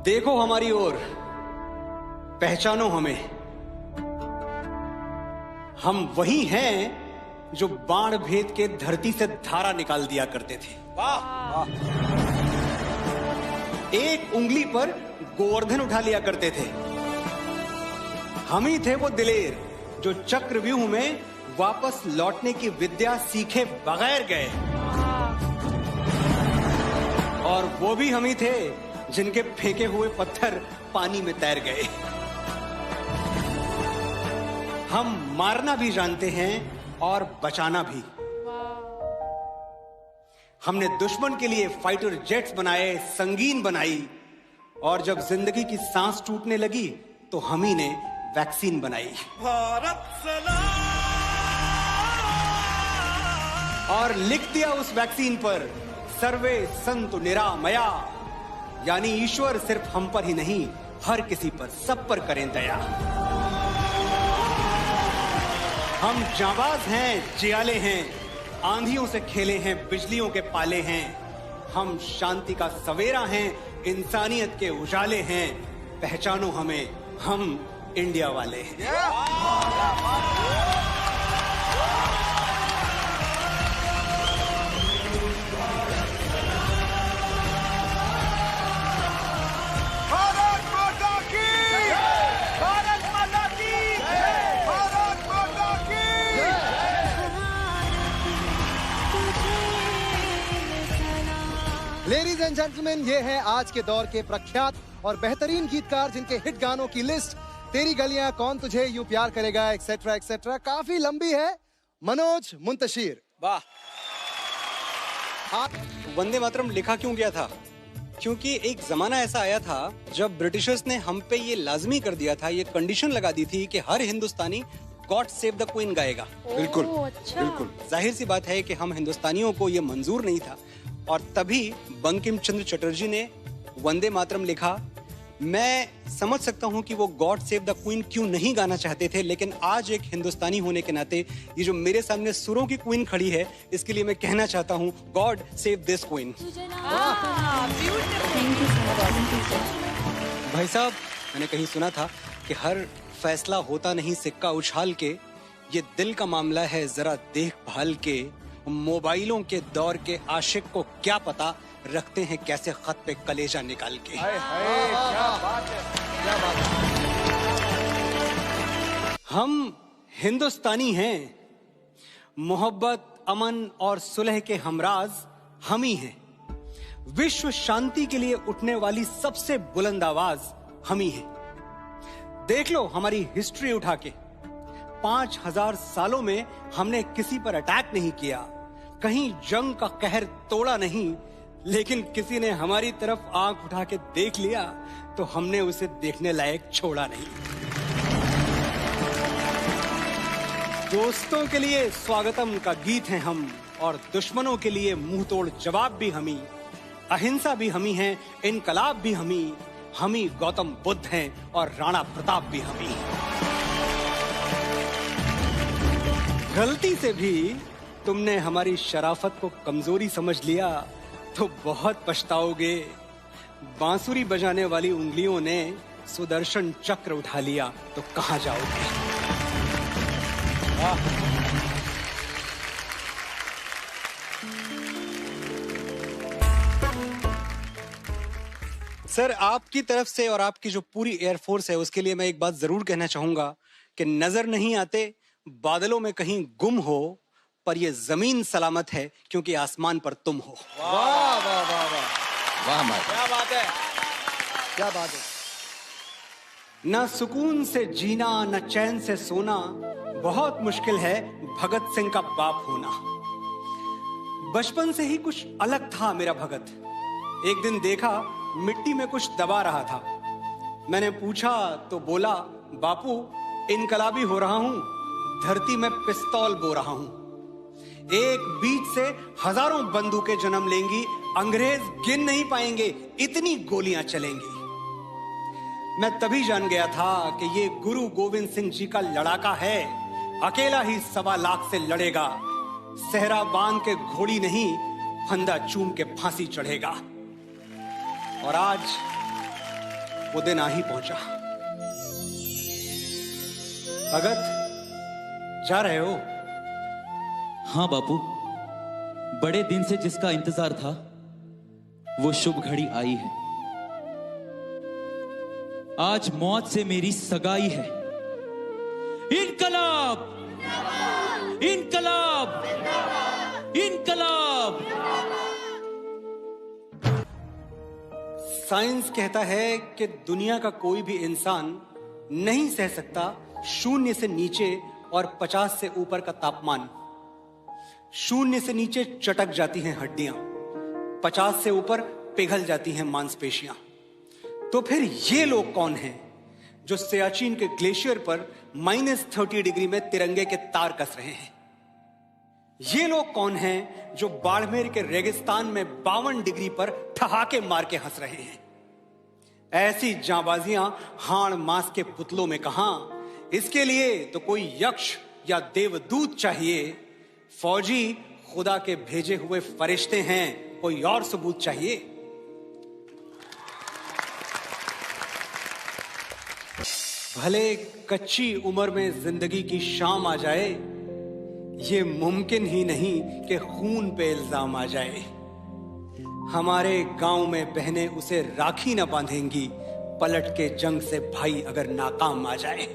देखो हमारी ओर, पहचानो हमें। हम वही हैं जो बाण भेद के धरती से धारा निकाल दिया करते थे। वाह! एक उंगली पर गोवर्धन उठा लिया करते थे। हम ही थे वो दिलेर जो चक्रव्यूह में वापस लौटने की विद्या सीखे बगैर गए। और वो भी हम ही थे जिनके फेंके हुए पत्थर पानी में तैर गए। हम मारना भी जानते हैं और बचाना भी। हमने दुश्मन के लिए फाइटर जेट्स बनाए, संगीन बनाई, और जब जिंदगी की सांस टूटने लगी तो हम ही ने वैक्सीन बनाई। भारत सलाम! और लिख दिया उस वैक्सीन पर, सर्वे संतु निरामया, यानी ईश्वर सिर्फ हम पर ही नहीं, हर किसी पर, सब पर करें दया। हम जाबाज हैं, जियाले हैं, आंधियों से खेले हैं, बिजलियों के पाले हैं। हम शांति का सवेरा हैं, इंसानियत के उजाले हैं। पहचानो हमें, हम इंडिया वाले हैं। लेडीज एंड जेंटलमैन, ये है आज के दौर के प्रख्यात और बेहतरीन गीतकार जिनके हिट गानों की लिस्ट तेरी गलियां, कौन तुझे यूं प्यार करेगा, एक्सेट्रा एक्सेट्रा, काफी लंबी है। मनोज मुंतशिर। वाह! वंदे मातरम लिखा क्यों गया था? क्योंकि एक जमाना ऐसा आया था जब ब्रिटिशर्स ने हम पे ये लाजमी कर दिया था, ये कंडीशन लगा दी थी कि हर हिंदुस्तानी गॉड सेव द क्वीन गाएगा। बिल्कुल, अच्छा। बिल्कुल जाहिर सी बात है कि हम हिंदुस्तानियों को ये मंजूर नहीं था, और तभी बंकिम चंद्र चटर्जी ने वंदे मातरम लिखा। मैं समझ सकता हूं कि वो गॉड सेव द क्वीन क्यों नहीं गाना चाहते थे, लेकिन आज एक हिंदुस्तानी होने के नाते ये जो मेरे सामने सुरों की क्वीन खड़ी है, इसके लिए मैं कहना चाहता हूं, गॉड सेव दिस क्वीन। भाई साहब, मैंने कहीं सुना था कि हर फैसला होता नहीं सिक्का उछाल के, ये दिल का मामला है जरा देखभाल के। मोबाइलों के दौर के आशिक को क्या पता रखते हैं कैसे खत पे कलेजा निकाल के। क्या बात है, क्या बात है। हम हिंदुस्तानी हैं, मोहब्बत, अमन और सुलह के हमराज हम ही हैं। विश्व शांति के लिए उठने वाली सबसे बुलंद आवाज हम ही हैं। देख लो हमारी हिस्ट्री उठा के, 5000 सालों में हमने किसी पर अटैक नहीं किया, कहीं जंग का कहर तोड़ा नहीं, लेकिन किसी ने हमारी तरफ आंख उठा के देख लिया तो हमने उसे देखने लायक छोड़ा नहीं। दोस्तों के लिए स्वागतम का गीत हैं हम, और दुश्मनों के लिए मुंह तोड़ जवाब भी हम ही, अहिंसा भी हम ही हैं, इनकलाब भी हम ही गौतम बुद्ध हैं, और राणा प्रताप भी हम ही। गलती से भी तुमने हमारी शराफत को कमजोरी समझ लिया तो बहुत पछताओगे। बांसुरी बजाने वाली उंगलियों ने सुदर्शन चक्र उठा लिया तो कहां जाओगे। सर, आपकी तरफ से और आपकी जो पूरी एयरफोर्स है उसके लिए मैं एक बात जरूर कहना चाहूंगा कि नजर नहीं आते, बादलों में कहीं गुम हो, पर ये जमीन सलामत है क्योंकि आसमान पर तुम हो। वाह वाह वाह वाह वाह माँ, क्या बात है, क्या बात है। न सुकून से जीना, न चैन से सोना, बहुत मुश्किल है भगत सिंह का बाप होना। बचपन से ही कुछ अलग था मेरा भगत। एक दिन देखा मिट्टी में कुछ दबा रहा था। मैंने पूछा तो बोला, बापू इनकलाबी हो रहा हूं, धरती में पिस्तौल बो रहा हूं। एक बीज से हजारों बंदूकें जन्म लेंगी, अंग्रेज गिन नहीं पाएंगे, इतनी गोलियां चलेंगी। मैं तभी जान गया था कि ये गुरु गोविंद सिंह जी का लड़ाका है, अकेला ही 1.25 लाख से लड़ेगा। सहरा बांध के घोड़ी नहीं, फंदा चूम के फांसी चढ़ेगा। और आज वो दिन आ ही पहुंचा। भगत, जा रहे हो? हाँ बापू, बड़े दिन से जिसका इंतजार था वो शुभ घड़ी आई है। आज मौत से मेरी सगाई है। इनकलाब! इनकलाब! इनकलाब! साइंस कहता है कि दुनिया का कोई भी इंसान नहीं सह सकता 0 से नीचे और 50 से ऊपर का तापमान। 0 से नीचे चटक जाती हैं हड्डियां, 50 से ऊपर पिघल जाती हैं मांसपेशियां। तो फिर ये लोग कौन हैं जो सियाचिन के ग्लेशियर पर -30 डिग्री में तिरंगे के तार कस रहे हैं? ये लोग कौन हैं जो बाड़मेर के रेगिस्तान में 52 डिग्री पर ठहाके मार के हंस रहे हैं? ऐसी जांबाजियां हाड़ मांस के पुतलों में कहां? इसके लिए तो कोई यक्ष या देवदूत चाहिए। फौजी खुदा के भेजे हुए फरिश्ते हैं, कोई और सबूत चाहिए। भले कच्ची उम्र में जिंदगी की शाम आ जाए, ये मुमकिन ही नहीं कि खून पे इल्जाम आ जाए। हमारे गांव में बहनें उसे राखी न बांधेंगी, पलट के जंग से भाई अगर नाकाम आ जाए।